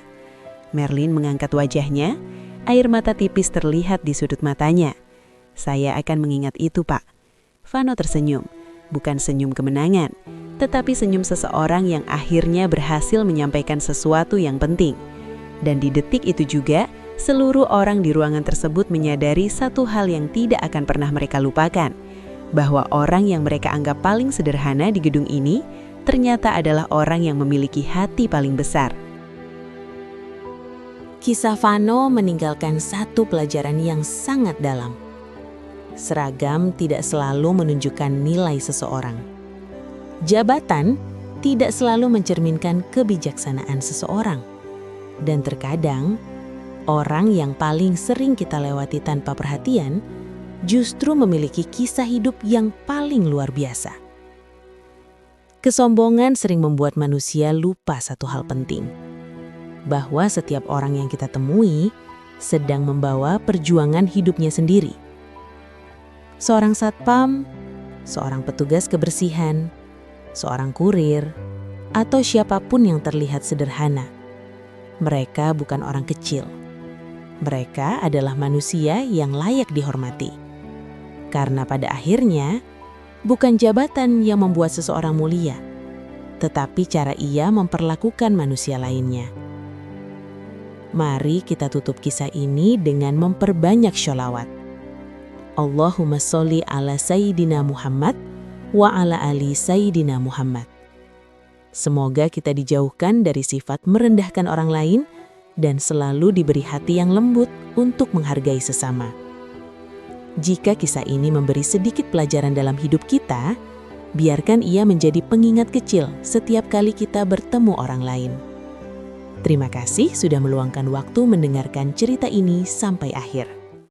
Merlin mengangkat wajahnya, air mata tipis terlihat di sudut matanya. Saya akan mengingat itu, Pak. Vano tersenyum, bukan senyum kemenangan, tetapi senyum seseorang yang akhirnya berhasil menyampaikan sesuatu yang penting. Dan di detik itu juga, seluruh orang di ruangan tersebut menyadari satu hal yang tidak akan pernah mereka lupakan, bahwa orang yang mereka anggap paling sederhana di gedung ini ternyata adalah orang yang memiliki hati paling besar. Kisah Vano meninggalkan satu pelajaran yang sangat dalam. Seragam tidak selalu menunjukkan nilai seseorang. Jabatan tidak selalu mencerminkan kebijaksanaan seseorang. Dan terkadang, orang yang paling sering kita lewati tanpa perhatian justru memiliki kisah hidup yang paling luar biasa. Kesombongan sering membuat manusia lupa satu hal penting, bahwa setiap orang yang kita temui sedang membawa perjuangan hidupnya sendiri. Seorang satpam, seorang petugas kebersihan, seorang kurir, atau siapapun yang terlihat sederhana. Mereka bukan orang kecil. Mereka adalah manusia yang layak dihormati. Karena pada akhirnya, bukan jabatan yang membuat seseorang mulia, tetapi cara ia memperlakukan manusia lainnya. Mari kita tutup kisah ini dengan memperbanyak sholawat. Allahumma sholli ala Sayyidina Muhammad wa ala ali Sayyidina Muhammad. Semoga kita dijauhkan dari sifat merendahkan orang lain dan selalu diberi hati yang lembut untuk menghargai sesama. Jika kisah ini memberi sedikit pelajaran dalam hidup kita, biarkan ia menjadi pengingat kecil setiap kali kita bertemu orang lain. Terima kasih sudah meluangkan waktu mendengarkan cerita ini sampai akhir.